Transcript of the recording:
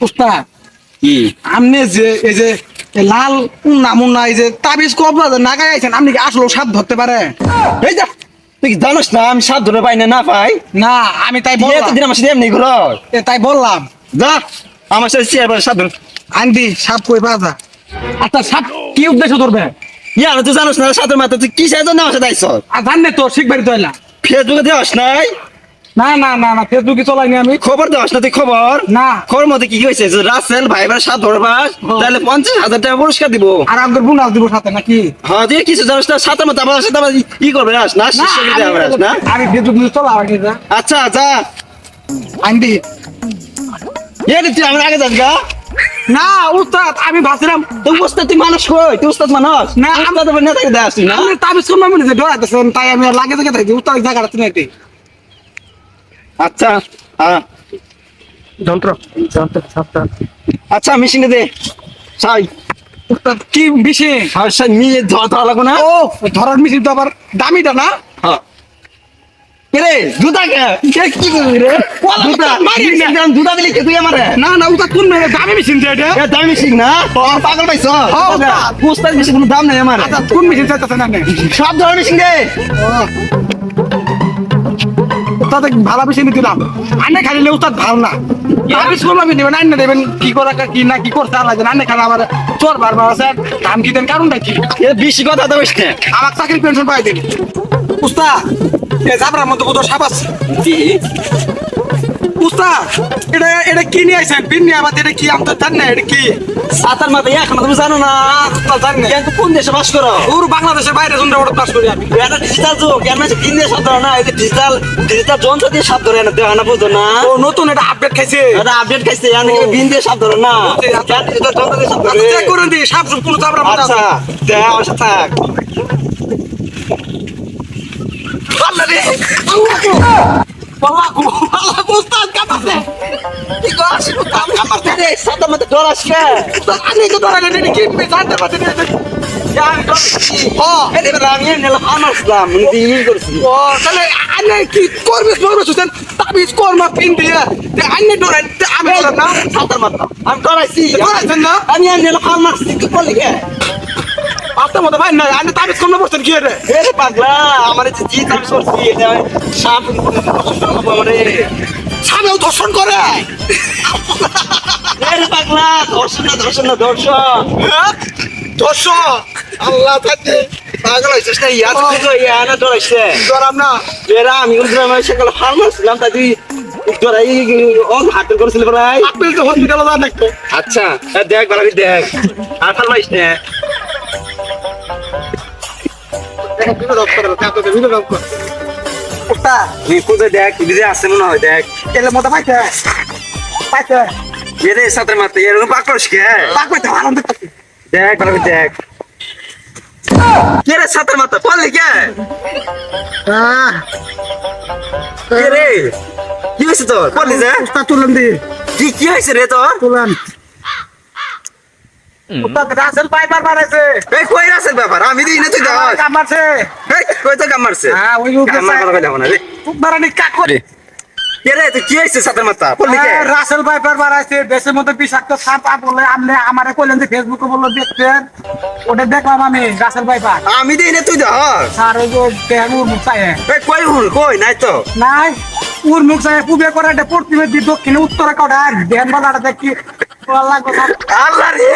উস্তাদ কি আপনি যে এই যে লাল উন্না মুন্না এই যে তাবিজ কবলা নাগাই আইছেন আপনি কি আসলে সাপ ধরতে পারে? এই যা তুই কি জানোস না আমি সাপ ধরে পাই না পাই না আমি তাই বিয়ে তো বললাম দিন আমার সাথে এমনি ঘর তাই বললাম যা আমার সাথে চেয়ার সাপ ধর আনবি সাপ কই বাজা। আচ্ছা সাপ কি উদ্দেশ্য ধরবে? ইয়া তুই জানোস না সাথে মাথা তুই কি সাথে আমার সাথে আইছ আর জানলে তো শিখবাড়ি তো এলাম। ফেসবুকে দেওয়াস নাই না না না না ফেসবুকে চলাইনি আমি। খবর দেওয়াস না তুই খবর না খবর মধ্যে কি হয়েছে যে রাসেল ভাই ভাই সাপ ধরবাস তাহলে 50,000 টাকা পুরস্কার দিব। আর আমাদের বোনাস দিব সাথে নাকি? হ্যাঁ তুই কিছু জানোস না সাথে মাথা আমার সাথে আবার ই করবে না না শিষ্য দিতে হবে না আমি ফেসবুক নিয়ে চলা আগে যা আচ্ছা যা আনবি। তুই আমার আগে যাস গা না উস্তাদ আমি ভাবছিলাম তুই উস্তাদ তুই মানুষ কই তুই উস্তাদ মানুষ না, উস্তাদ হবে না তাকে দেখাস না আপনি তাবিজ শুনলাম যে ডরাইতেছেন তাই আমি আর লাগে থেকে থাকি উস্তাদ জায়গাটা চিনাইতে। আচ্ছা হ্যাঁ যন্ত্র যন্ত্র যন্ত্র আচ্ছা মেশিনে দে সাই উস্তাদ কি বিশে? সাই নিয়ে ধরা লাগো না ও ধরার মিছিল তো আবার দামিটা না? হ্যাঁ রে জুতা কে কি করবি রে? জুতা মারি না। জুতা দিলি কে তুই আমারে না না উস্তাদ কোন মেয়ে দামি মিছিল এটা? এ দামি মেশিন না পাগল পাইছ উস্তাদ মেশিন কোনো দাম নাই আমার আচ্ছা কোন মিছিল চাইতেছেন আপনি? সব ধরনের মেশিন দে উস্তাদ ভালো মিছিল দিলাম আনে খালি উস্তাদ ভালো না আমি শুনলাম নেবেন আইনে দেবেন কি করা কি না কি করতে আলাদা আনে খালি আবার চোর বারবার আছে দাম কি দেন কারণটা কি? এ বেশি কথা দেবিস না আমার চাকরি পেনশন পাই দিন উস্তাদ এ জাবরার মতো কত সাপ আছে উস্তাদ এটা এটা কি নিয়ে আইছেন পিন নিয়ে আবার এটা কি আমি তো জানি না এটা কি সাতার মাথা এখন তুমি জানো না উস্তাদ জানি না কিন্তু কোন দেশে বাস করো পুরো বাংলাদেশের বাইরে সুন্দর ওটা পাস করি আমি এটা ডিজিটাল যুগ কেন তিন দিয়ে সাত ধরে না এটা ডিজিটাল ডিজিটাল যন্ত্র দিয়ে সাত ধরে না দেওয়া না বুঝো না ও নতুন এটা আপডেট খাইছে এটা আপডেট খাইছে আমি বিন দিয়ে সাত ধরে না কেন ডিজিটাল যন্ত্র দিয়ে সাত ধরে চেক করে দিই সাপ সুপ কোনো জাবরা মতো আচ্ছা দেখ আমার সাথে থাক আল্লাহ রে আল্লাহ গো আল্লাহ উস্তাদ কাঁপাছে কি করছ উস্তাদ কাঁপাছে রে সাতার মাথা ডর আসছে আমি তো ধরে নেই কি জানতে পারছি না ও এটা আমি নেলা ফার্মাসলাম মানে ইয়ে করছি ও তাহলে আনে কি করবে করবে সুসেন তাবিজ কর্মা পিন দিয়ে আনে ডরাই আমি ডরাই না সাতার মাথা আমি ডরাইছি ডরাইছেন না আমি নেলা ফার্মাস কি করলি কে আপনার মতো ভাই না আনে তাবিজ কর্মা বসছেন কি রে এরে পাগলা আমার যে জিত আমি করছি এটা সাপ আমারে সামেও দর্শন করে এরে পাগলা ধর্ষণ না ধর্ষণ না ধর্ষণ দর্শন আল্লাহ থাকে পাগল হইছিস না ইয়া তো ইয়া না ডরাইছে ডরাম না এরা আমি গ্রামে সকালে ফার্মাসলাম তাই তুই ডরাই অন হাতে করেছিল প্রায় আপেল তো হসপিটালে যা দেখতো আচ্ছা দেখ বাড়ি দেখ আর ফার্মাইস না ভিডিও ডক্টর তাতে ভিডিও ডক্টর উস্তাদ তুই খুঁজে দেখ বিজে আছে মনে হয় দেখ এলে মতো পাইছে পাইছে এরে সাথে মারতে এরকম পাক করিস কে পাক পাইছে আনন্দ পাইছে দেখ বাড়ি দেখ কে রে সাথে মারতে পড়লি কে কে রে কি হয়েছে তোর পড়লি যে উস্তাদ তুলেন দি কি কি হয়েছে রে তোর তুলেন উস্তাদ রাসেল পাইপার বাড়াইছে এই কই রাসেল ব্যাপার আমি দিই না তুই দাও কামারছে এই কই তো কাম মারছে হ্যাঁ ওই লোক কাম মারা কইলাম না রে উদারানি কাক করে কে রে তুই কি হয়েছে সাথে মারতে পড়লি কে রাসেল পাইপার বাড়াইছে দেশের মধ্যে বিষাক্ত সাপ বলে আপনি আমারে কইলেন যে ফেসবুকে বললো দেখতেন ওটা দেখলাম আমি রাসেল পাইপার আমি দিই না তুই দাও স্যার ওই যে বেহুর মুখ চাই এই কই হুল কই নাই তো নাই উর মুখ চাই পুবে করে এটা পশ্চিমে দি দক্ষিণে উত্তরে কটা দেন বাজারটা দেখি আল্লাহ কথা আল্লাহ রে